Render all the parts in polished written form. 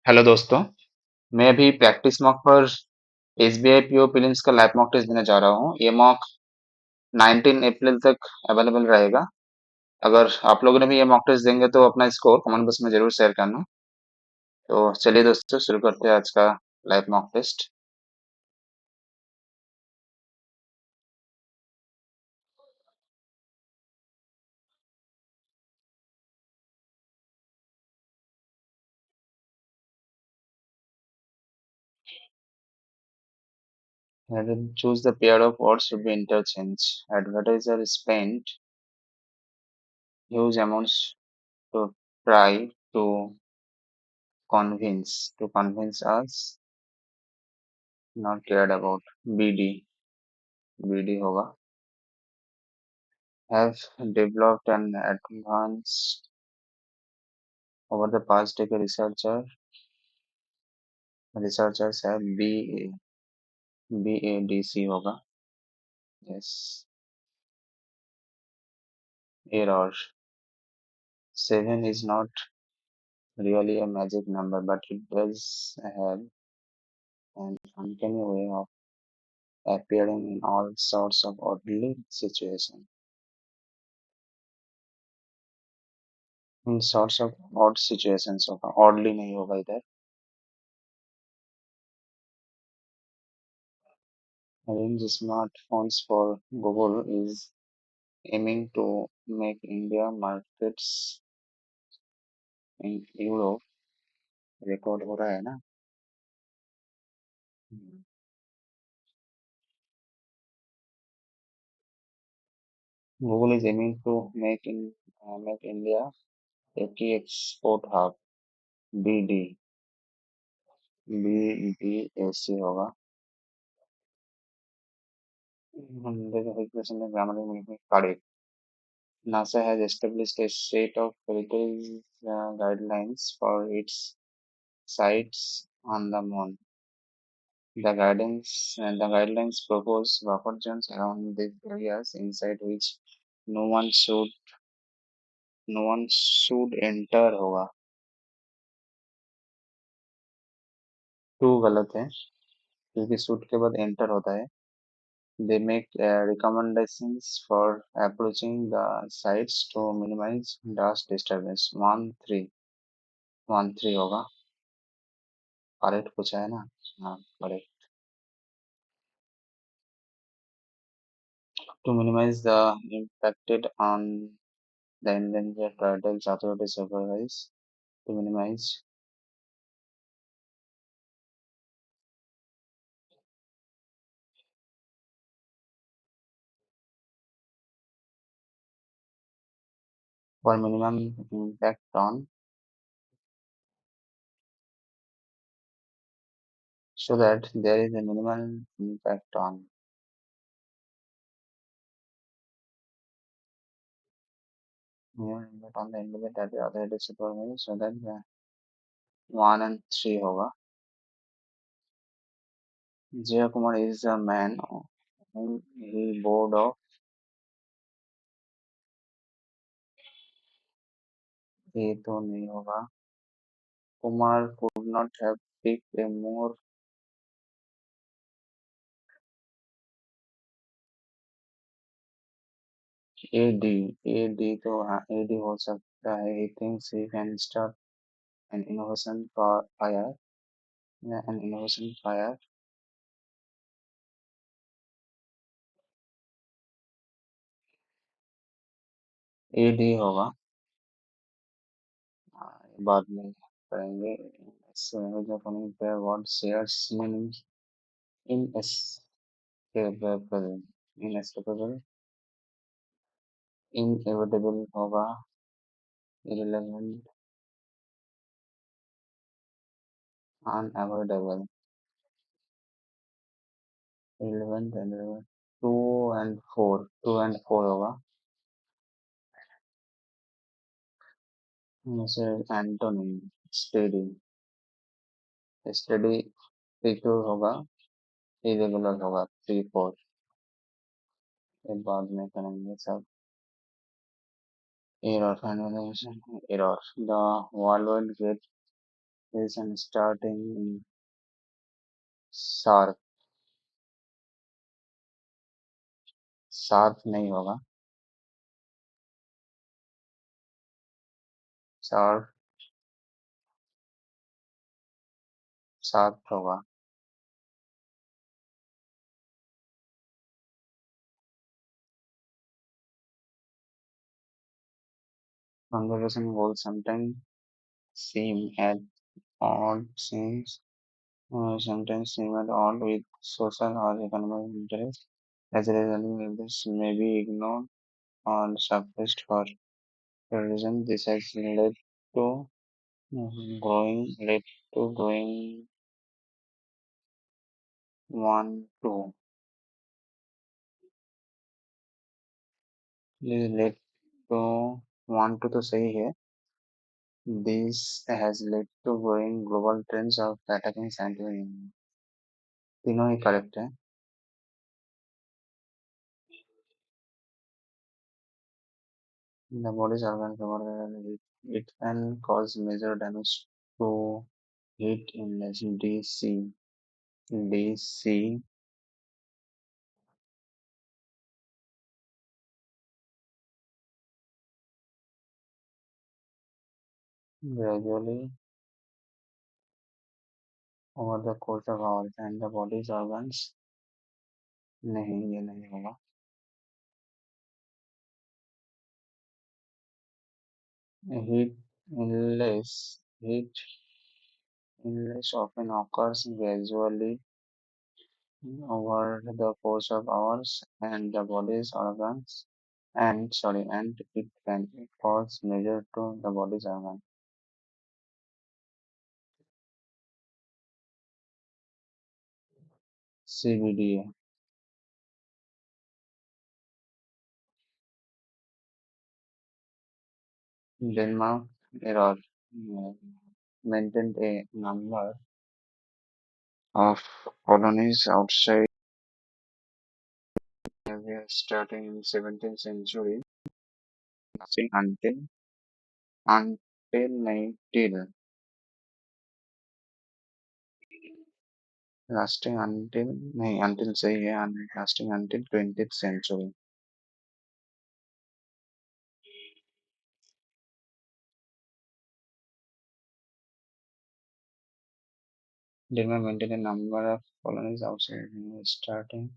Hello दोस्तों। मैं अभी प्रैक्टिस मॉक पर एसबीआई पीओ प्रीलिम्स का लाइव मॉक टेस्ट देने जा रहा हूँ। ये मॉक 19 अप्रैल तक अवेलेबल रहेगा। अगर आप लोगों ने भी ये मॉक टेस्ट देंगे तो अपना स्कोर कमेंट बॉक्स में जरूर शेयर करना। तो चलिए दोस्तों, शुरू करते हैं आज का live mock test. Choose the pair of words to be interchanged. Advertiser spent huge amounts to try to convince us, not cared about. BD होगा। Have developed an advanced over the past decade. Researchers have BADC होगा। Yes. Error. 7 is not really a magic number, but it does have an uncanny way of appearing in all sorts of oddly situations. In sorts of odd situations होगा, oddly नहीं होगा इधर। Arrange smartphones for Google is aiming to make India markets in Europe record हो रहा है ना। Google is aiming to make India a key export hub. BD BDAC होगा। 100% grammar में correct. NASA has established a set of heritage guidelines for its sites on the moon. The guidelines propose buffer zones around these areas inside which no one should no one should enter होगा। To गलत है क्योंकि should के बाद enter होता है। They make recommendations for approaching the sites to minimize dust disturbance. 13 होगा। Correct पूछा है ना। हाँ, correct. To minimize the impacted on the endangered turtles, authorities supervise to minimize for minimum impact on, so that there is a minimal impact on. Minimum impact on the environment that the authorities supervise, so that the 1 and 3 होगा। Jaya Kumar is a man whom he bored of. ये तो नहीं होगा। Kumar could not have picked a more AD तो हाँ AD हो सकता है। He thinks he can start an innovation fire. An innovation fire. AD होगा। बाद में करेंगे। What shares synonyms inescapable, inescapable, inevitable होगा। Irrelevant, unavoidable, irrelevant, irrelevant. 2 and 4 होगा। जैसे एंटोनिम स्टेडी, स्टेडी सिक्योर होगा। इरेगुलर होगा 3 4। एक बाद में करेंगे सब। Error, finalisation error. The world wide web is an starting in sharp sharp नहीं होगा शार्प शार्प होगा conservation goals sometimes seem at odd seems sometimes seem at odd with social or economic interests. As a result, this may be ignored or suppressed for a reason. This has led to growing one to led to want to सही है. This has led to growing global trends of attacking scientific. तीनों ही correct है. The body's organ covered it can cause major damage to heat inlet DC gradually over the course of hours and the body's organs. नहीं ये नहीं होगा. Heat heat inlets often occurs gradually over the course of hours and the body's organs and it can cause major to the body's organ. CBDA. Denmark error maintained a number of colonies outside India starting in 17th century, lasting until नहीं till lasting until नहीं until सही है lasting until 20th century. Denmark maintained a number of colonies outside India starting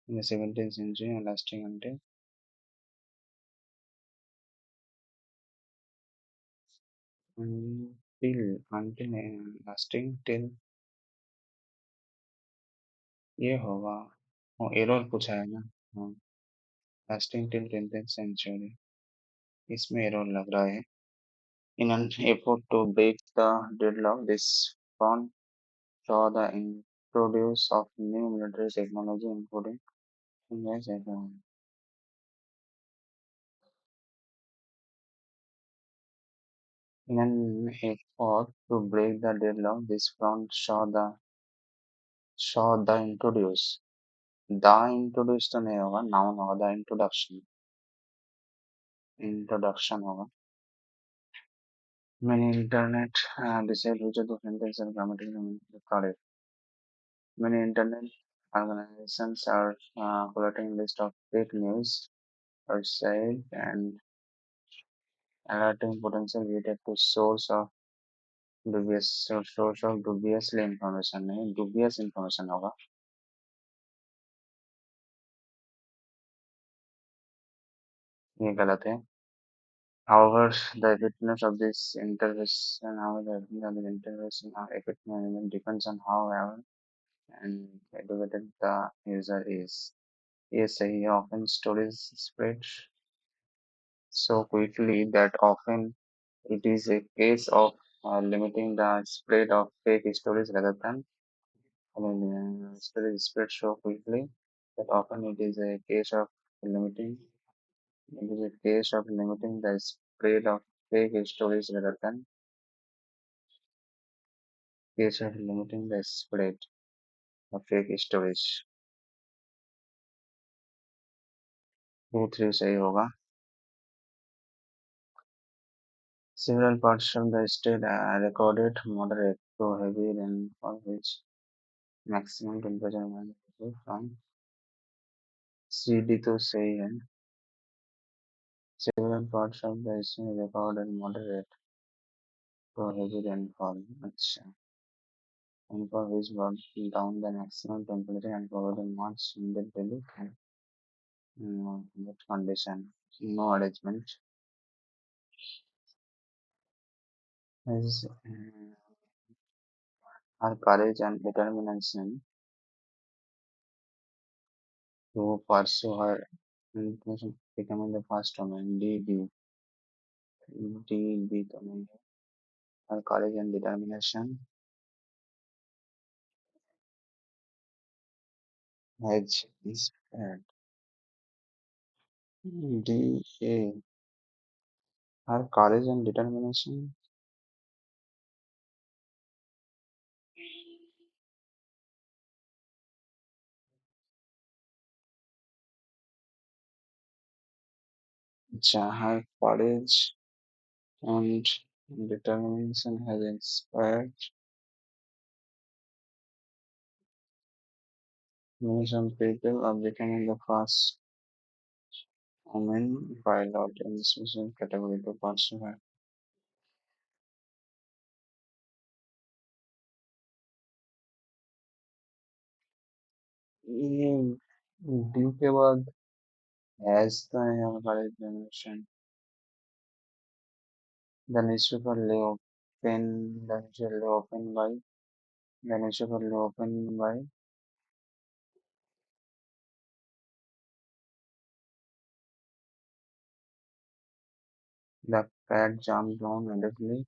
in the 17th century and lasting lasting till ये होगा. Error पूछा है ना. हाँ, lasting till 20th century. इसमें एरर लग रहा है. In an effort to break the deadlock, this front saw the introduce of new military technology, including yes, in an effort to break the deadlock, this front saw the introduce. The introduce तो नहीं होगा, noun होगा. The introduction होगा. Many internet decide which of the sentence and grammatically correct. Many internet organizations are collecting list of fake news outside and alerting potential related to source of dubiously information. नहीं dubious information होगा. ये गलत है. However, the effectiveness of this effectiveness depends on how aware and educated the user is. ये सही है. Often stories spread so quickly that often it is a case of limiting the spread of fake stories rather than stories spread so quickly that often limiting it is a case of limiting the spread of fake stories rather than case of limiting the spread of fake stories. 2 3 सही होगा. Several parts of the state recorded moderate to heavy rainfall, which maximum temperature from CD तो सही है. Several parts of the state recorded moderate to heavy rainfall. अच्छा. Rainfall which brought down the maximum temperature and provided much needed relief in that condition. No arrangement. Is our courage and determination to pursue her intention becoming the first woman. D तो नहीं है. Her courage and determination has inspired. D A. Her courage and determination. Her courage and determination has inspired millions of people of becoming the first women pilot in the special category to pursue her. ये D के बाद S तो है हमारे generation. The newspaper lay open. The newspaper lay open by. The newspaper lay open by. The cat jumped down immediately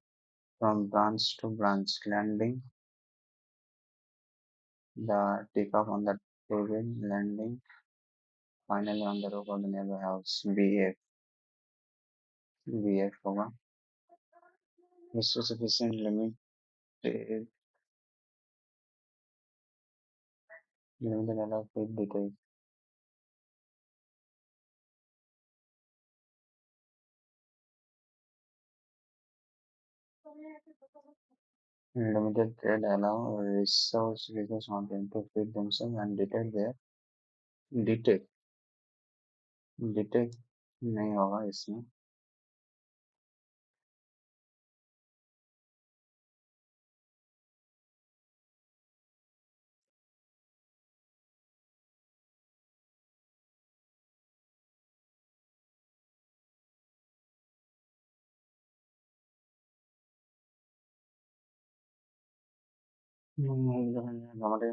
from branch to branch, landing the teacup on the table, landing finally on the roof of the neighbor house. BF होगा. Mr. Sufficient limited allowed with detail. Limited trade allow resource users wanting to feed themselves and detect detect नहीं होगा इसमें. हमारे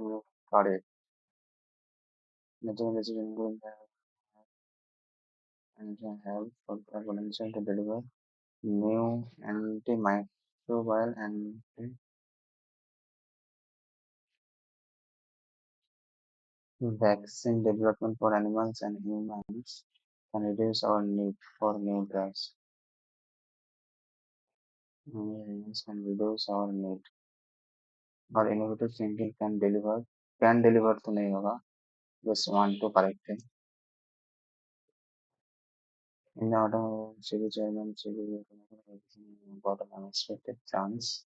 कार्य natural decision going and help for the potential to deliver new antimicrobial and vaccine development for animals and humans can reduce our need for new drugs. Humans can reduce our need. Our innovative thinking can deliver तो नहीं होगा. Just want to correct it. In the autumn, civil chairman, civil got an unexpected chance.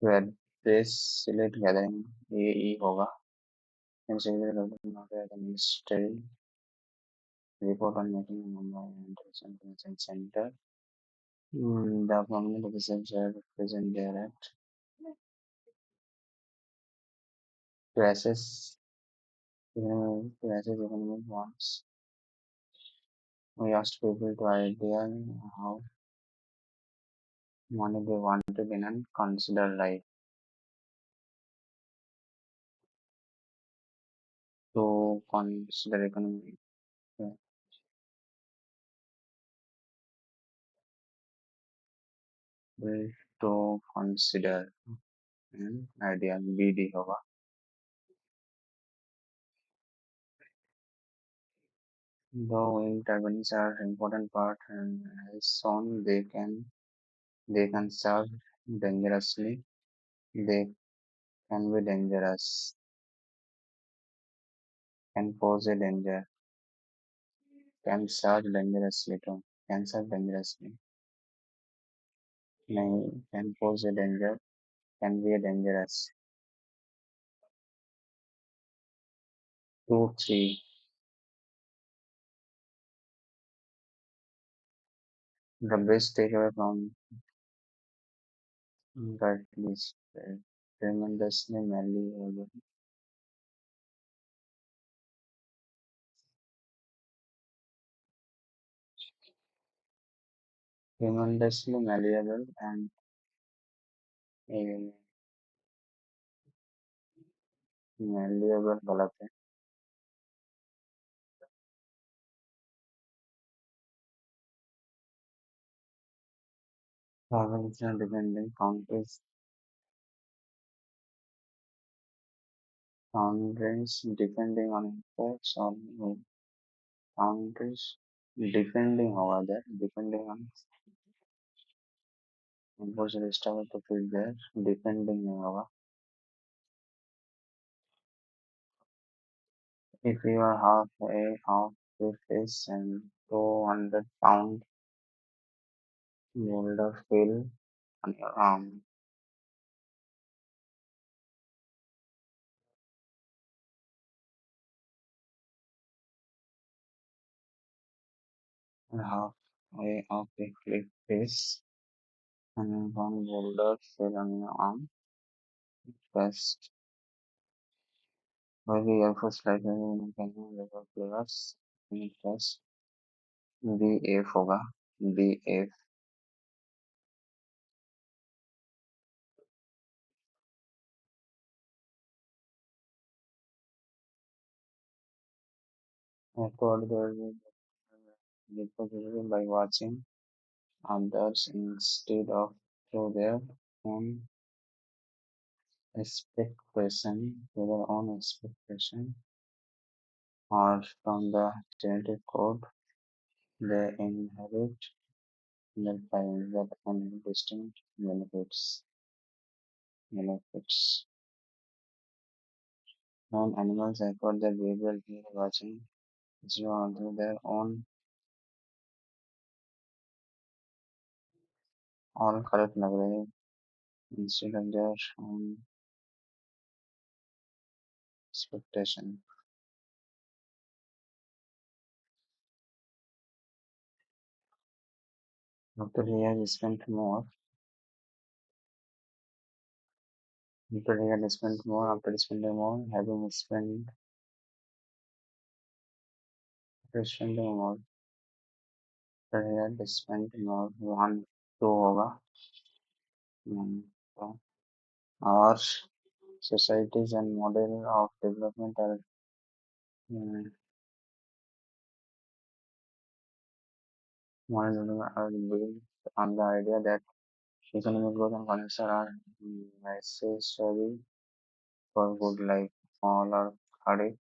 Where this select gathering AE होगा. And civil not at the ministry report on making Mumbai and Information Center. The prominent officers are present there at to assess economic wants. We asked people to idea how money they wanted in and consider life. To consider economic. To consider an idea BD होगा. Though wind turbines are an important part and as shown they can serve dangerously. They can be dangerous. can pose a danger, can surge dangerously to, can surge dangerously, may, can pose a danger, can be a dangerous. 2, 3. The best takeaway from that is tremendously malleable, tremendously malleable and malleable गलत है. Provincial depending boundaries depending on imports or boundaries depending over there, depending on imports will start to fit there, depending over. If you are half a fish and 200-pound boulder fill on your arm, and halfway of a cliff face and one boulder fill on your arm, first maybe your first like can level players first BF होगा BF. Record the reproducible by watching others instead of through their own expectation, to their own expectation, or from the genetic code they inherit that by that and distinct benefits. Non animals record their behavior here watching through their own all correct लग रहे हैं instead of their own expectation. After he has spent more, after he had spent more, after spending more, having spending more, after he had spent more, one, two होगा. तो our societies and model of development um, are built on the idea that economic growth and consumption are necessary for good life. All are correct.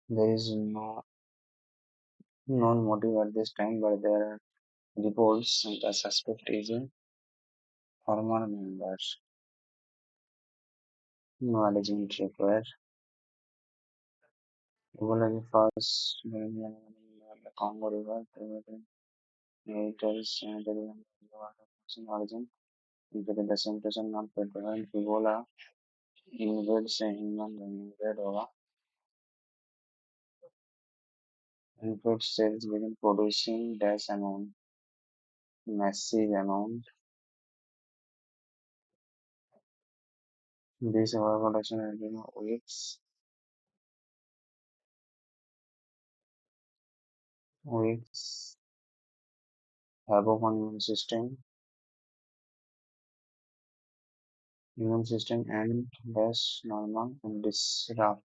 There is no known motive at this time, but there are reports and the suspect is a former members. No allegation required. Ebola first the Congo River, Haters and the origin, including the same person not prevalent. Ebola invades a human invade over infected cells begin producing dash amount, massive amount. This overproduction has been weeks havoc on immune system and dash normal and disrupt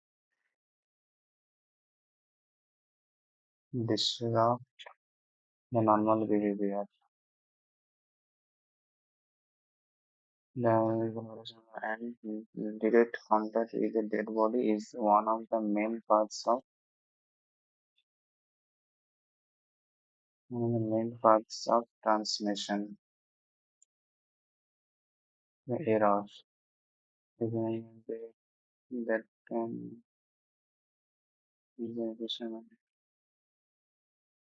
the normal behavior. The and direct contact with the dead body is one of the main paths of transmission. The error that can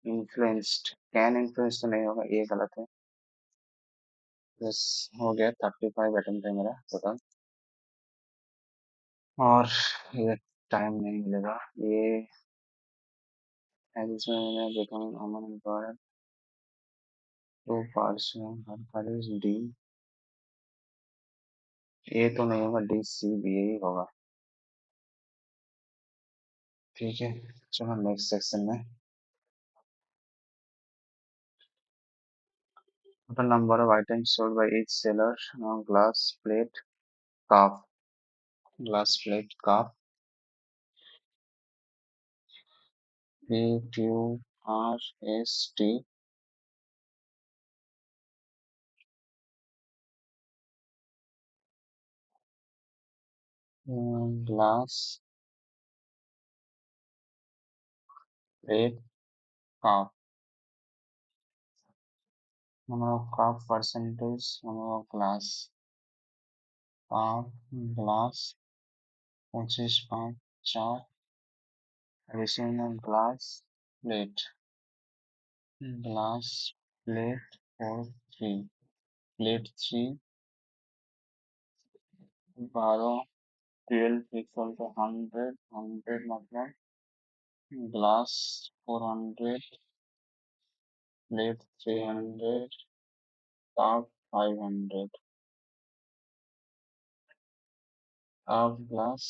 influenced, can influence तो नहीं होगा, ये गलत है। बस हो गया, 35 attempt है मेरा टोटल। और ये टाइम नहीं मिलेगा ये, इसमें मैंने देखा अमन एम्प्लॉयर टू पार्ट्स हर कॉलेज डी, ए तो नहीं होगा, डी सी बी ही होगा। ठीक है, चलो नेक्स्ट सेक्शन में। total number of items sold by each seller, glass plate cup, glass plate cup, PQRST, glass plate cup, number of cup percentage, number of glass cup, glass 25/4, additional glass plate, glass plate for 3, plate 3 12 12 equal to 100 100 मतलब glass 400, plate 300, cup 500, half glass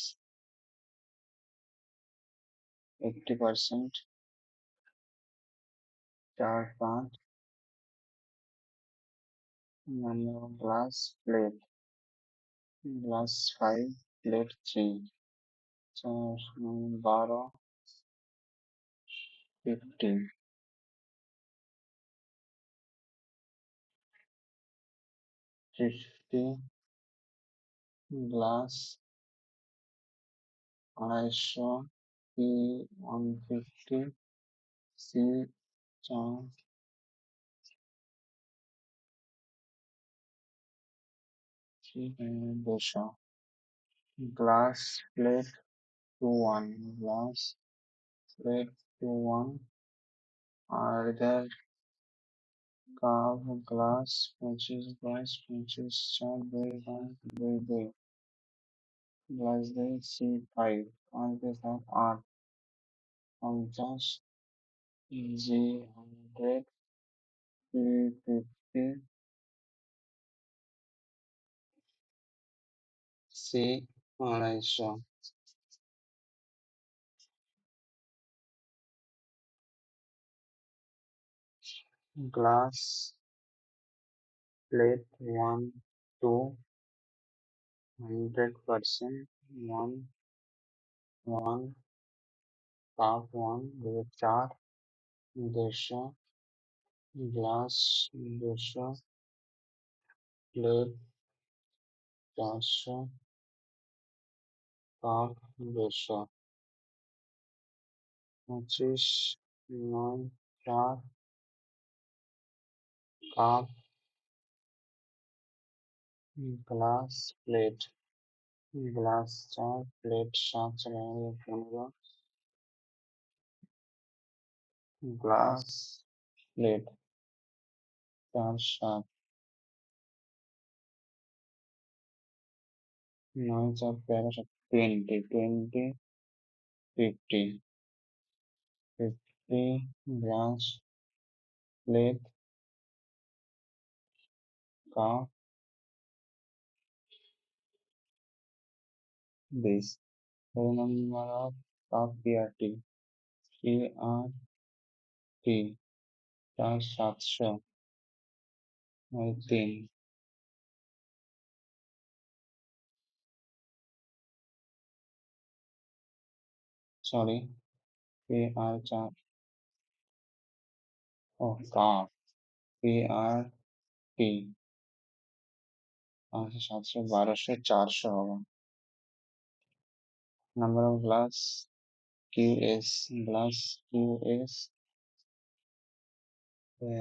80%, 4 5, number of glass plate, glass 5, plate 3, 4 12 50, 50 glass 250, P 150, C 4 200, glass plate 21, glass plate 21, और इधर काव glass 25 glass 25 4 2 glass दे C5 5 के साथ 8 50 G100 P50 C 250 glass plate 1 2 100% 1 1 cup 1 4 200 glass 200 plate 400 cup 200 25 9 4 cup glass plate glass 4 plate 7 चलाएंगे 15 glass plate 4 7 9 4 11 20 20 50 50 glass plate का 20 number of cup PRT PRT 4 700 और 3 sorry PR 4 और cup PRT 500 700 1200 400 होगा number of glass QS glass QS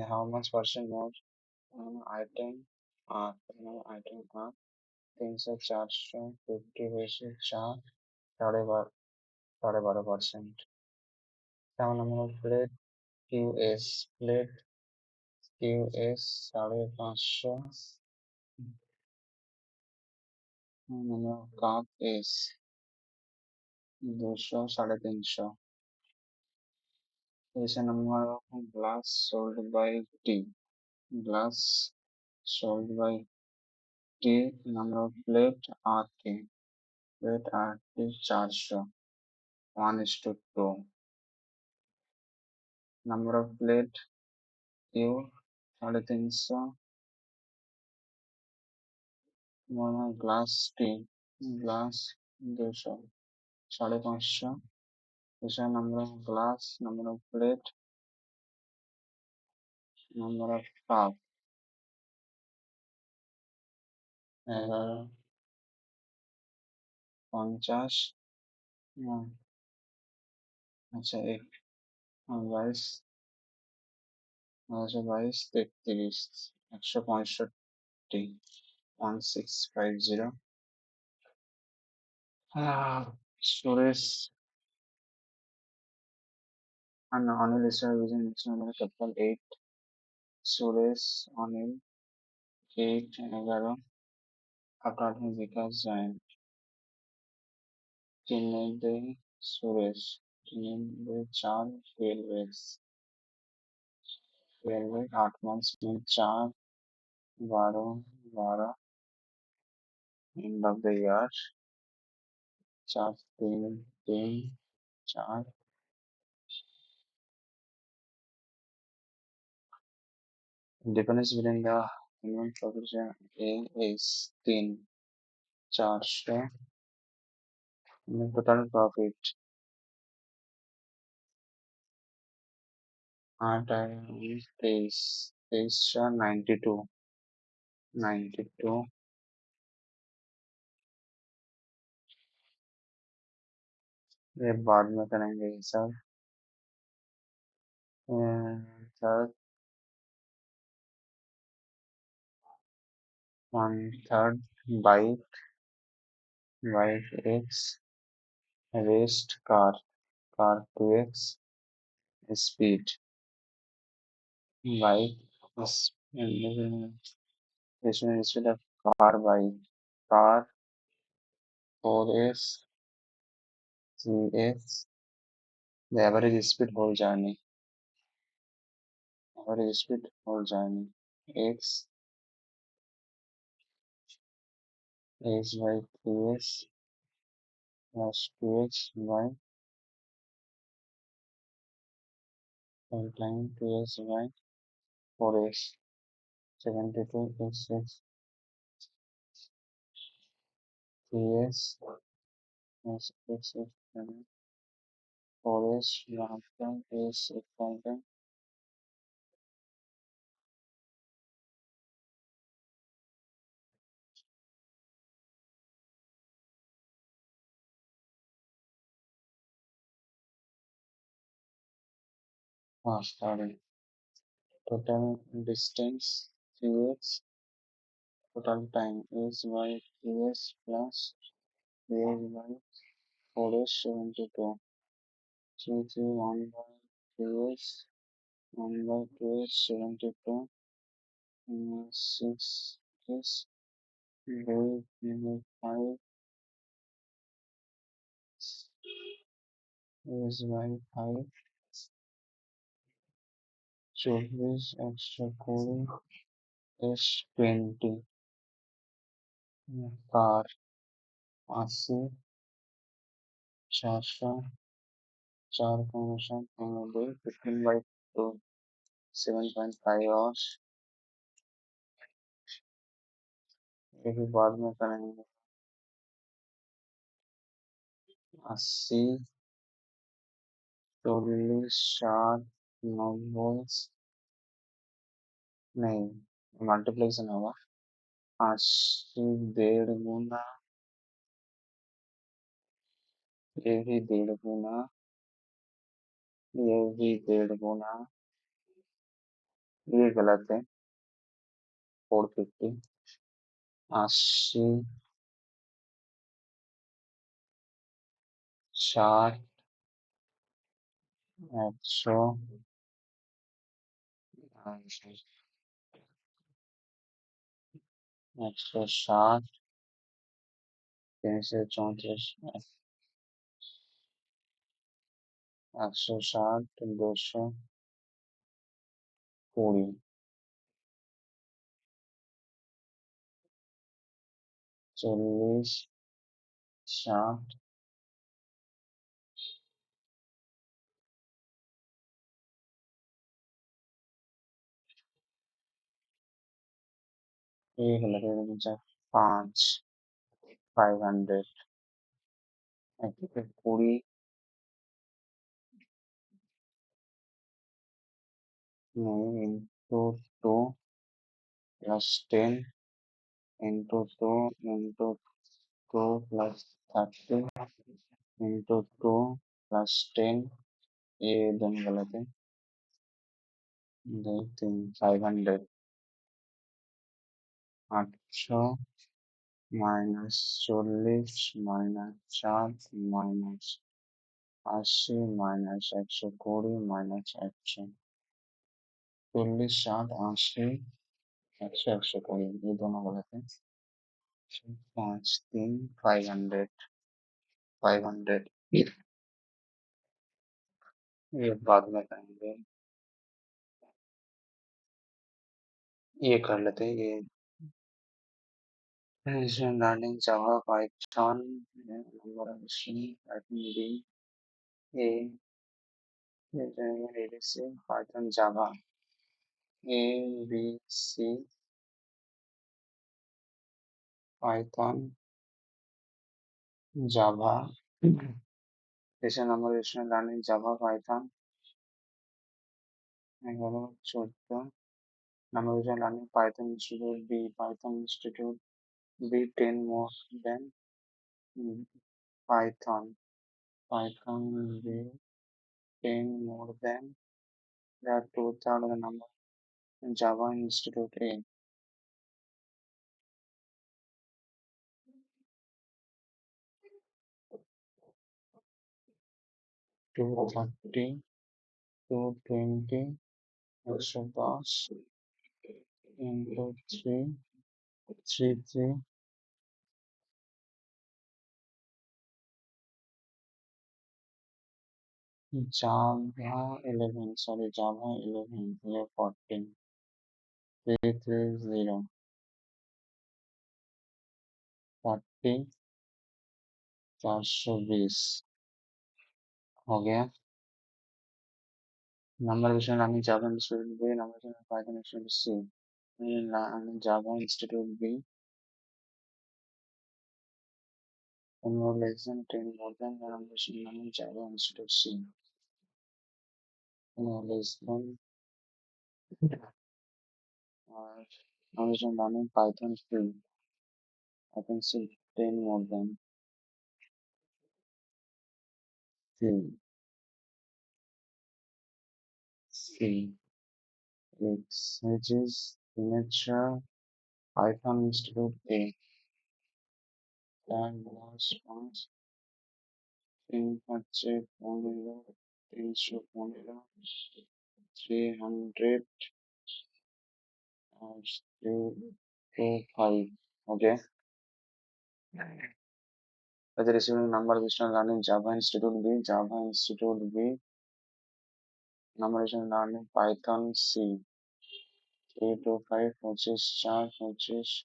how much percent more item item 300 400 50 वैसे 4 12.5% 7 number of plate QS plate QS 550 number of cup is 200 350 is a number of glass sold by T glass sold by T number of plate RT plate RT 400 1:2 number of plate Q 350 one glass T glass 200 550 is a number of glass number of plate number of cup 11 50 अच्छा एक 22 22 33 165 1650 storage and Anil is using national capital 8 storage Anil 8 11 apartment because giant Tinade storage Tinade 4 railway 8 months में 4 12 12 end of the year 4 3 3 4 difference within the human population A is 3 400 total profit R times is 92 ये बाद में करेंगे ये सब third 1/3 bike X raced car 2x speed bike is speed of car 4s 3s the average speed whole journey x is by 3s plus 2x by multiplying 2s by 4s 72 is 6 3s plus x is 7 4s 1 is 6,000 starting total distance 3x total time is by 3s plus 3s by 4s 72 1 by 3s 1 by 2s 72 6 is by 5 is by 5 24 extra cooling is 20 car 80 400 4 promotion 15 by 2 7.5 hours ये भी बाद में करेंगे 80 40 60 90 नहीं multiplication होगा 80 1.5 गुना ये भी 1.5 गुना ये भी 1.5 गुना ये गलत है 450 80 60 একশো 160 334 160 220 40 60 एक लगे 5 500 20 नहीं into 2 plus 10 into 2 into 2 plus 30 into 2 plus 10 ये दोनों गलत है देखते हैं 500 800 minus 40 minus 4 minus 80 minus 120 minus 100 40 60 80 100 120 ये दोनों गलत है 5 3 500 ये बाद में करेंगे ये कर लेते हैं ये Asian learning Java Python number of machine writing B A B C Python Java A B C Python Java Asian number Asian learning Java Python 14 number Asian learning Python Institute B Python Institute B 10 more than Python Python B 10 more than that two-third of the number Java Institute A 230 220 110 into 3 33 Java 11 sorry Java 11 here 14 330 40 420 हो गया number विषय लानी Java Institute B number विषय Python Institute C Java Institute B more less than 10 more than number विषय लानी Java Institute C more less than number विषय लानी Python C Python C 10 more than C which is signature Python Institute A and response in budget 300 325 okay the receiving number is learning Java Institute B number is learning Python C 325 purchase charge purchase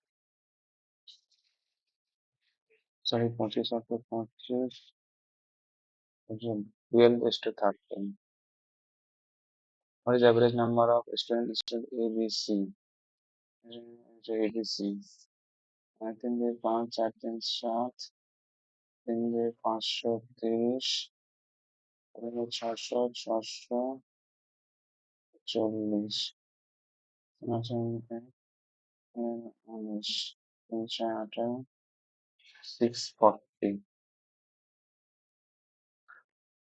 sorry purchase after purchase 12 is to 13 what is average number of students ABC ABC I think they 5 4 3 7 3 530 600 640 640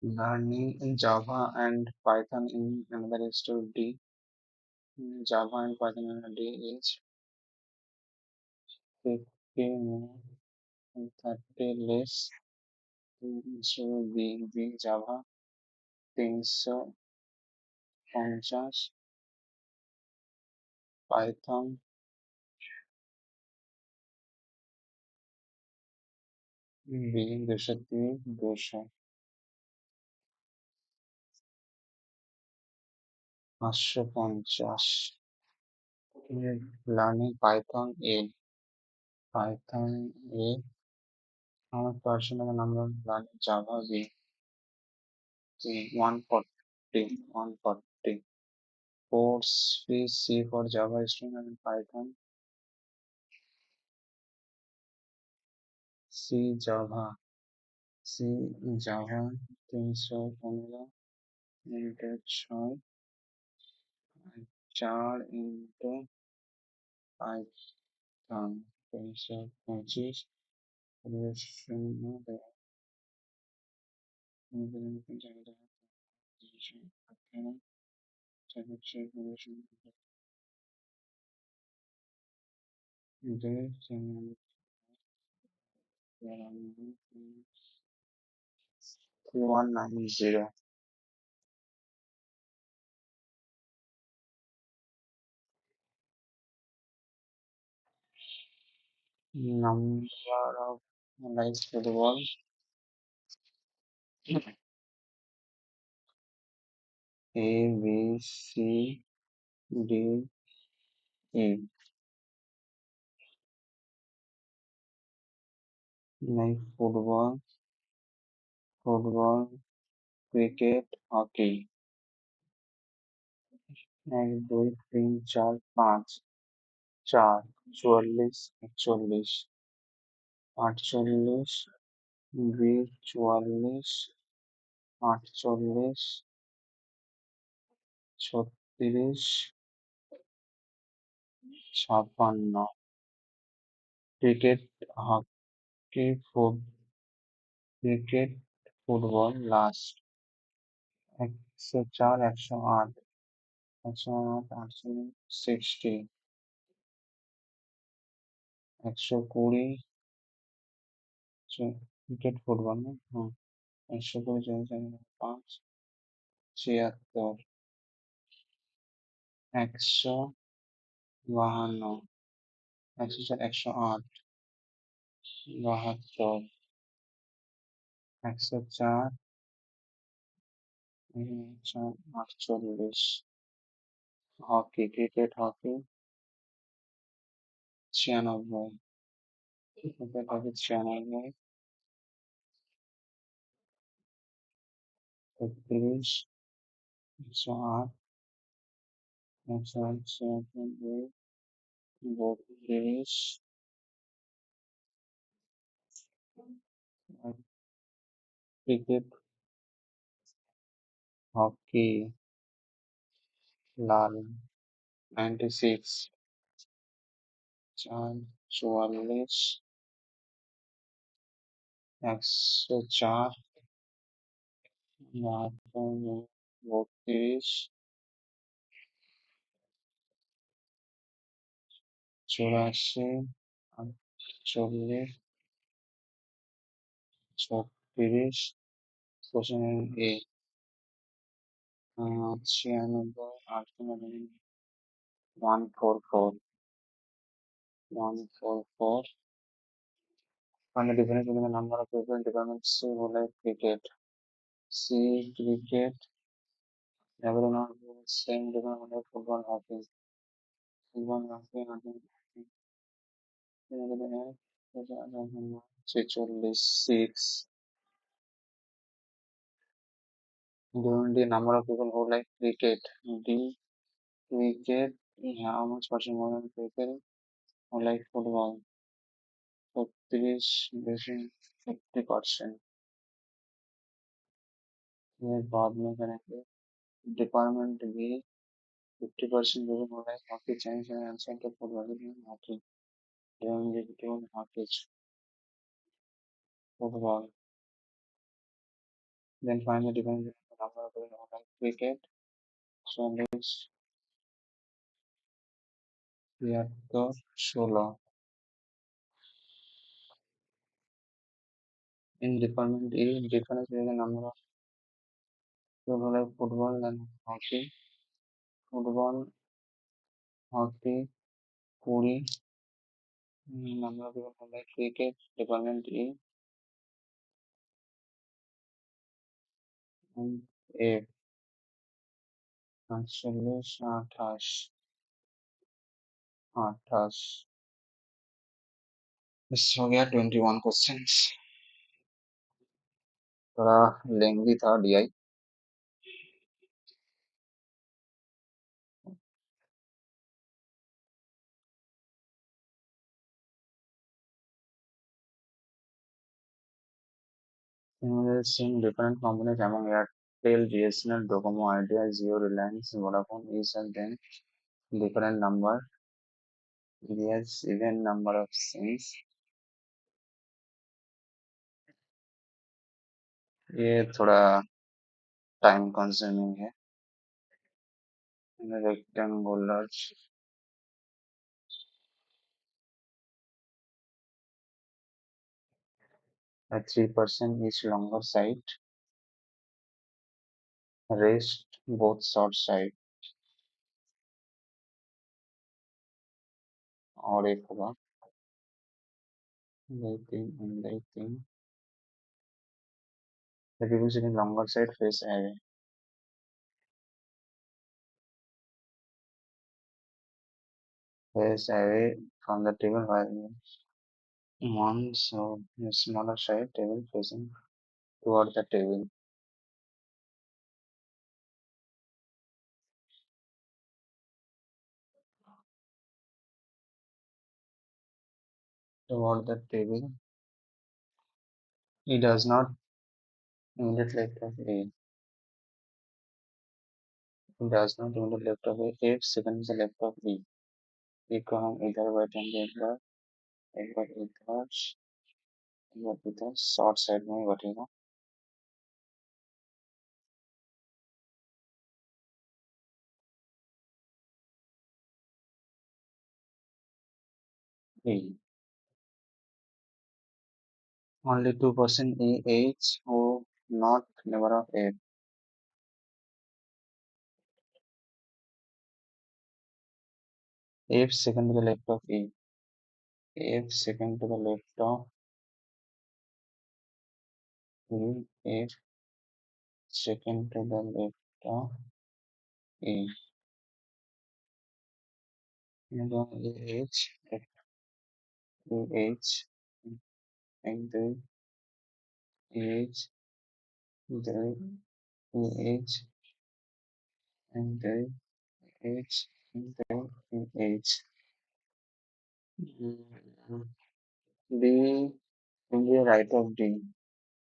learning in Java and Python in another is to D Java and Python in D is 50 more and 30 less so B Java 350, Python 230, 550, learning Python এ আমার personal number learning Java B 140, course fee C for Java student and Python C C Java 315 into 6 4 into Python 325 190 number of likes to the wall A B C D E like football, cricket, hockey 1 2 3 4 5 4 44 41 48 20 44 48 36 56 cricket hockey cricket football last 104 108 108 60 120 cricket football না 120 5 76 152 108 72 104 48 hockey cricket hockey 96 cricket hockey 96 31 108 197 32 cricket hockey লাল 96 44 104 32 84 48 36 question এ 96 144 find the difference between the number of people in department C who like cricket. C cricket everyone who same department like football hockey. Hockey 46 given the number of people who like cricket. D cricket how much percent more than people who like football? 36 50%. ये बाद में करेंगे department B 50% people who like hockey change and answer to football hockey given the given hockey football then find the difference between the number of people who like cricket. So let's 16 in department A difference between the number of people like football and hockey, football, hockey, Puri, number of people like cricket, department E, and A, Australia, 28, 28. इस हो गया 21 questions थोड़ा लेंदी था DI seeing different companies among Airtel, BSNL, Docomo, Idea, Jio, Reliance, Vodafone, each of them different number, yes, even number of SIMs. ये थोड़ा time consuming है rectangular 3% each longer side, rest both short side और एक होगा waiting the people sitting longer side face away from the table while one so the smaller side table facing toward the table toward the table he does not immediate left of A. He does not immediate left of A. If second is the left of B. B को हम इधर बैठेंगे एक बार इधर short side में ही बैठेगा E. Only 2% EH who not never of A. If second to the left of E. If second to the left of E. If second to the left of E. And then EH, EH, and then EH, then EH, and then H, and then EH. B in the right of D.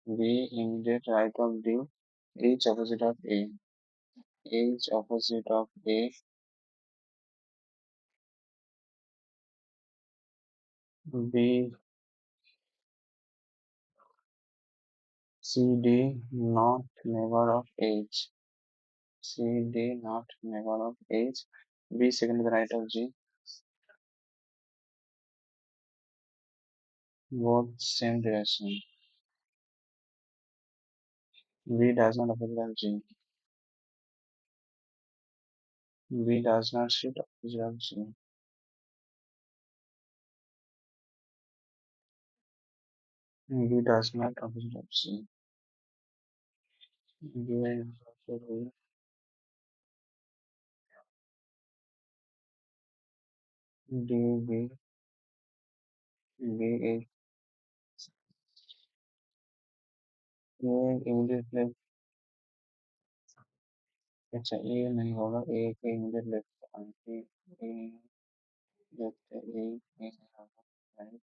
B in the right of D. Each opposite of A. Each opposite of A. B, C, D, not neighbor of H. C, D, not neighbor of H. B second to the right of G. Both same direction. B does not opposite of G. B does not sit opposite of G. B does not opposite of C. B is also D, B, B is A immediate left. अच्छा A नहीं होगा A के immediate left A left A नहीं होगा right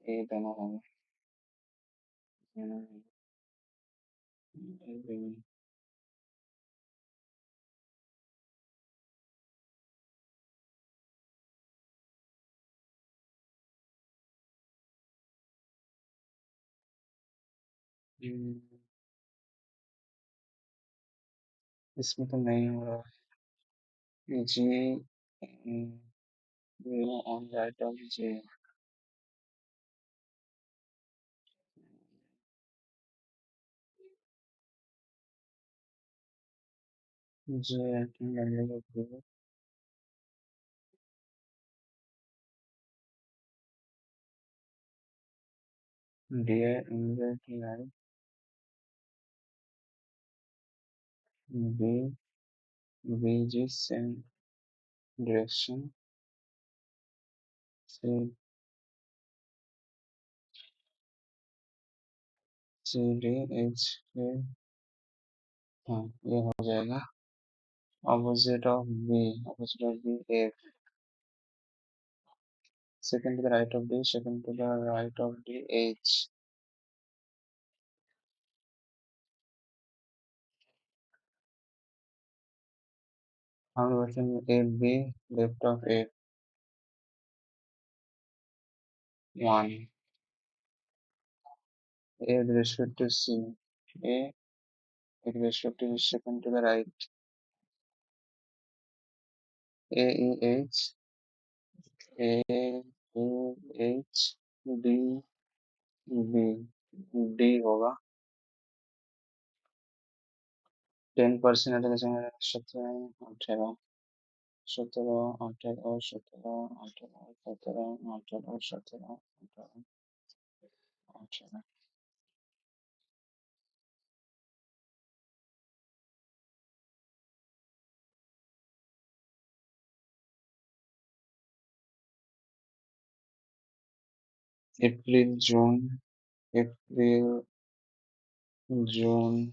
A दोनों होंगे इसमें तो नहीं हो रहा G on right of J J acting like a group. D indirectly like B VG same direction. C C D H K हाँ ये हो जाएगा opposite of B A second to the right of D second to the right of D H हम working A B left of A 1 A with respect to C A with respect to second to the right A E H A E H D B D होगा 10% allocation 17 18 17 April June April June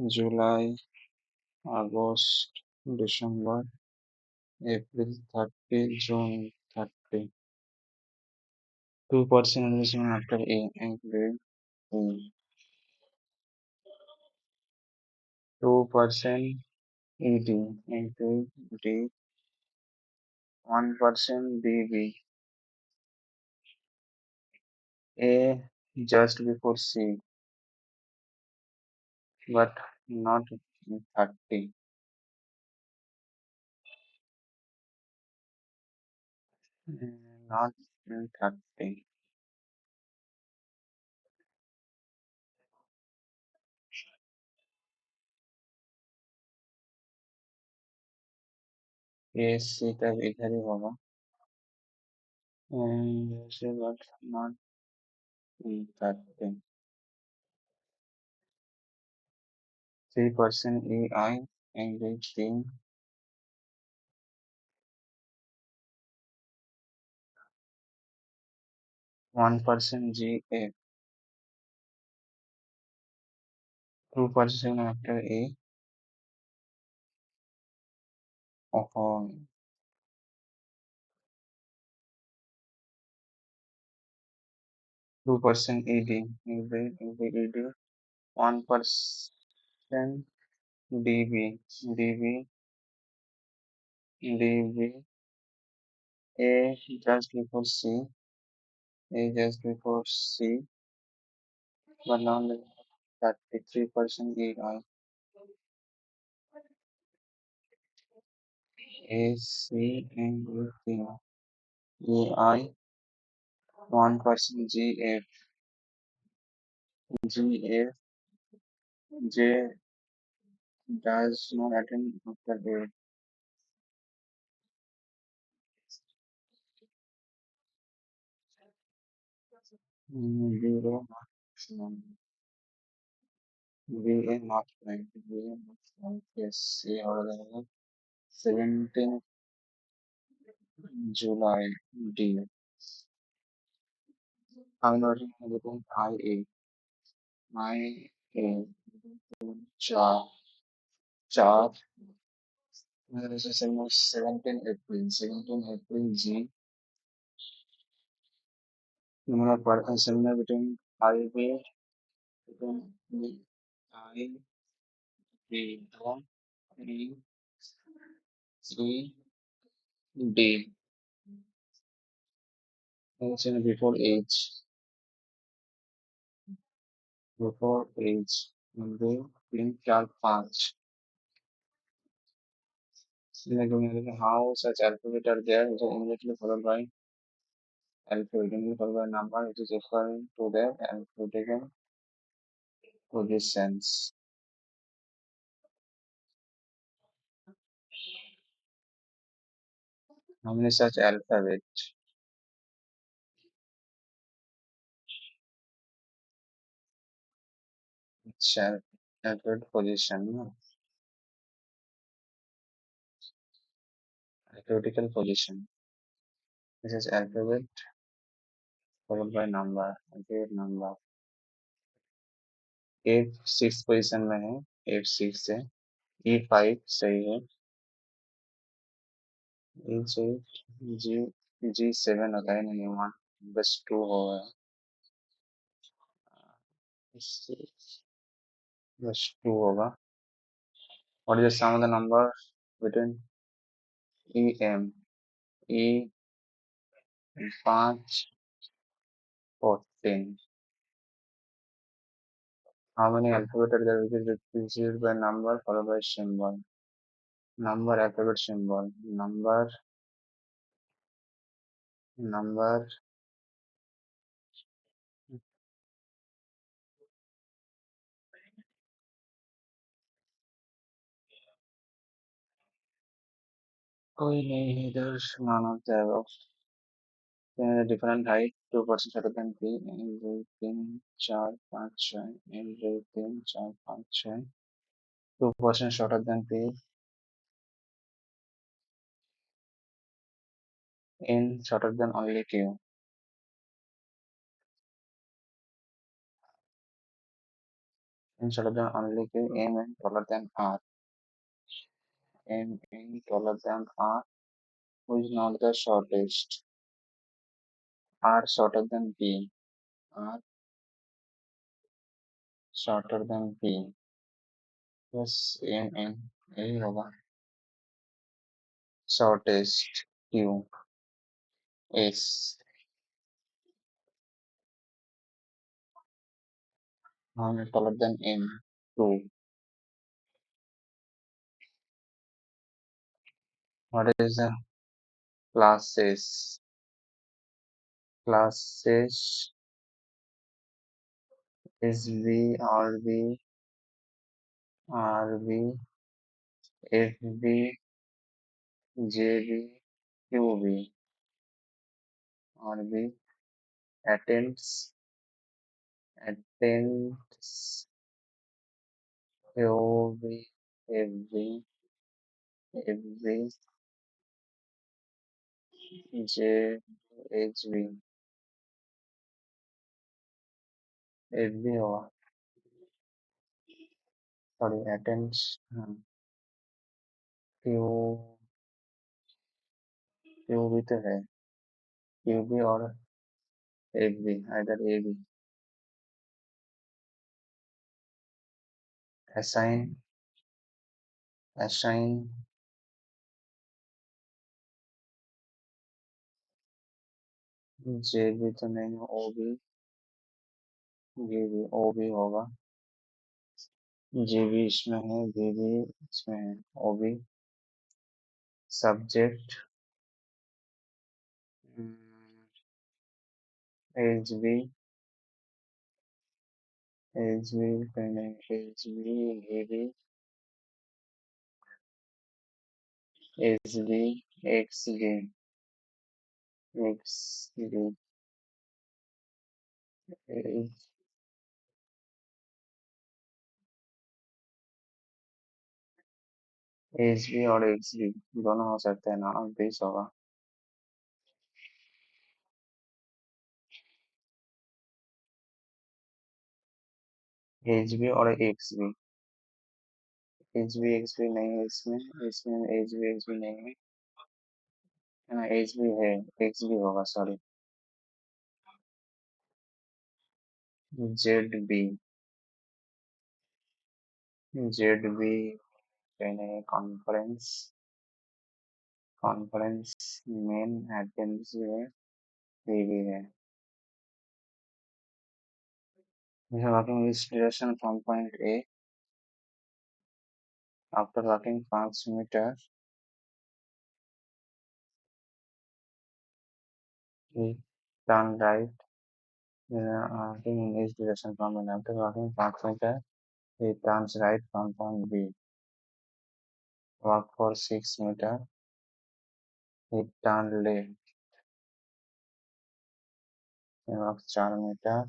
July August December April 30 June 30 2% addition after A include 2% ED include D 1% DB A just before C but not in 30 not in 30 A C तब इधर ही होगा से but not in 30 3% EI engage team 1% GA 2% after A of 2% ED ED 1% DB DB DB A just before C A just before C but now 33% EI AC and EI 1% GF GF J does not attend after A 0 maximum VA not right VA not right yes ये हो जाएगा 17 July D I'm not everything IA 4 4 this is almost 17 April G number of seminar between IB between I B 1 B 3 D mention before age B 3 4 5 how such alphabet are there which are immediately followed by alphabet immediately followed by number which is referring to their alphabetical positions How many such alphabet? Shall alphabet position, no? Alphabetical position. This is alphabet followed by number. Alphabet number. F 6 position में है. F6 है. E5 सही है. E8 G G7 होता है नहीं. 1 बस 2 होगा. बस 2 होगा. What is the sum of the number between EM? E 5 14. How many alphabet are there which is preceded by number followed by symbol? Number alphabet symbol. Number कोई नहीं है इधर. None of the above. Different height 2% shorter than P. Everything 4 5 6. Everything 4 5 6. 2% shorter than P. In shorter than only Q. In shorter than only Q. M and taller than R. M in taller than R. Who is not the shortest? R shorter than P. R shorter than P. Plus M in यही होगा. Shortest Q. S. Taller than M. 2. What is the classes? Classes SB RB RB FB JB QB RB attends QB FB FB JHB FB होगा. Sorry, attends Q QB तो है. QB और FB either AB. Assign JB तो नहीं. OB JB OB होगा. JB इसमें है. JB इसमें है. OB सब्जेक्ट HB कहीं नहीं. HB AB SB XB XB HB और XB दोनों हो सकते हैं ना. 20 होगा. HB और XB XB नहीं है इसमें. इसमें HB नहीं है. HB है. XB होगा. सॉरी. ZB कहीं नहीं. कॉन्फ्रेंस मेन एटेंडेंस है. PB है. We are walking this direction from point A. After walking 5 meters, we turn right. We are walking in this direction from A. After walking 5 meters, he turns right from point B. Walk for 6 meters. Return left 4 metre,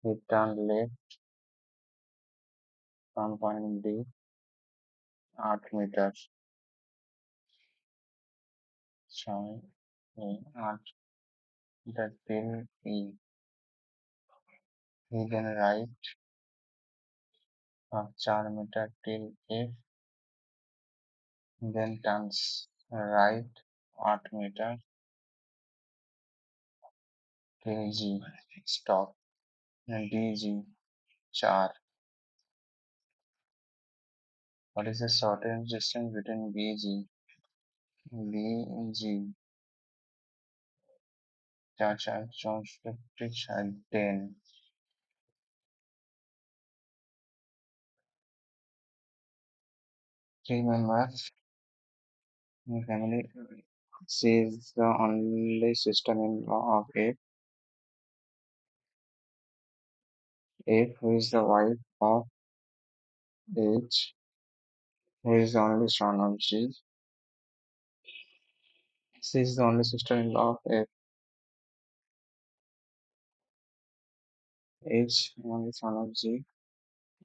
return left from point D 8 metre, 8 metre till E, he then right 4 metre till F, then turns right 8 metre till G stop, DG 4. What is the shortest distance between BG? BG 4 4 54 10. Three members in family. She is the only sister-in-law of F. F, who is the wife of H, who is the only son of G. She is the only sister-in-law of F. H, only son of G,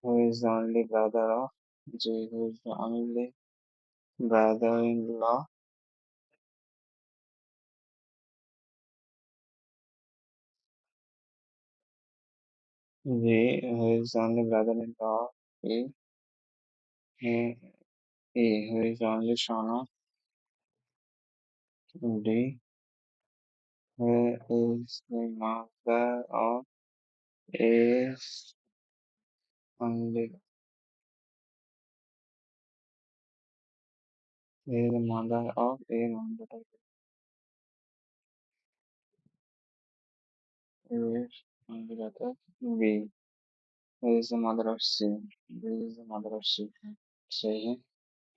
who is the only brother of G, who is the only brother-in-law G, who is the only brother-in-law of E, E, who is the only son of D, who is the mother of A's only, is the mother of A non-beta, is non-beta B, who is the mother of C, B is the mother of C. So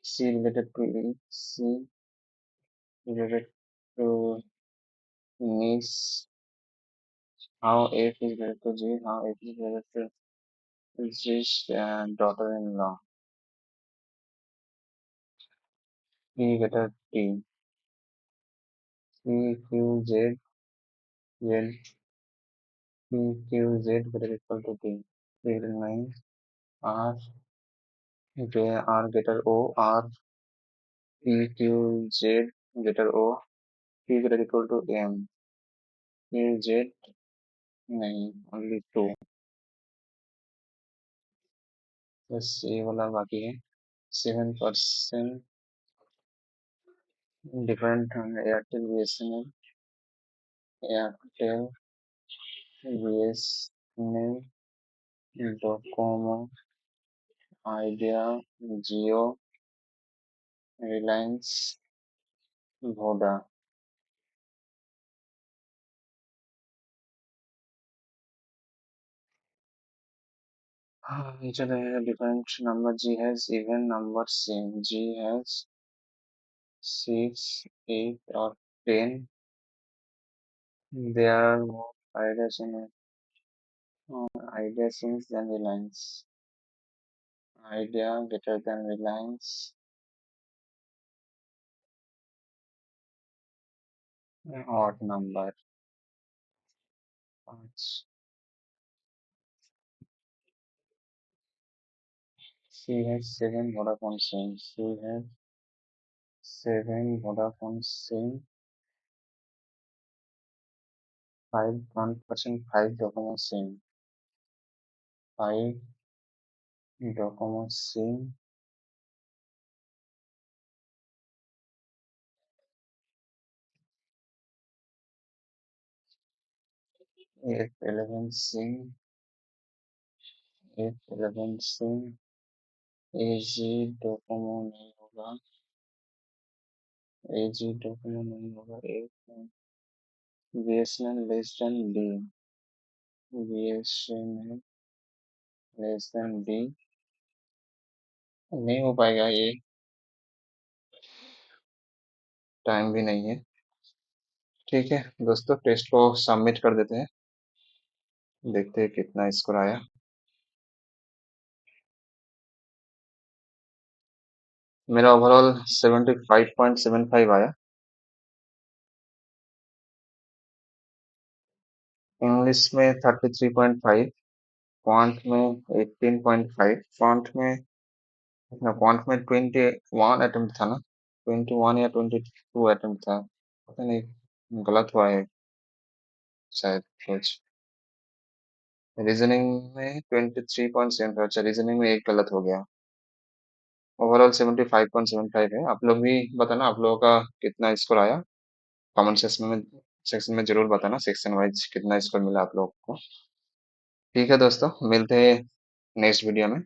C related to E, C related to niece, how F is related to G, how F is related to G's daughter-in-law. P greater T, P Q Z, Z P Q Z greater equal to T. P remains R, R greater O, R P Q Z greater O, P greater equal to M. Q Z नहीं, only 2. बस ये वाला बाकी है. 7% different Airtel BSNL, Airtel BSNL, Docomo, Idea, Jio, Reliance, Voda. Each other has a different number. G has even number same. G has 6, 8 or 10. There are more ideas in idea since than Reliance. Idea greater than Reliance. Odd number. 5. She has 7 Vodafone SIM. She has 7 Vodafone SIM. 5 1%, 5 Docomo SIM. 5 Docomo SIM. 8 11 SIM. 8 11 SIM. AG Docomo नहीं होगा, एजी Docomo नहीं होगा. एक BSNL less than D, BSNL less than D नहीं हो पाएगा. ये time भी नहीं है. ठीक है दोस्तों, टेस्ट को सबमिट कर देते हैं, देखते हैं कितना स्कोर आया. मेरा ओवरऑल 75.75 आया. इंग्लिश में 33.5, क्वांट में 18.5, क्वांट में 21 अटेम्प्ट था ना, 21 या 22 अटेम्प्ट था, पता नहीं गलत हुआ है शायद कुछ। रीजनिंग में 23.75, अच्छा रीजनिंग में एक गलत हो गया। ओवरऑल 75.75 है। आप लोग भी बताना आप लोगों का कितना स्कोर आया, कमेंट सेक्शन में जरूर बताना, सेक्शन वाइज कितना स्कोर मिला आप लोगों को। ठीक है दोस्तों, मिलते हैं नेक्स्ट वीडियो में।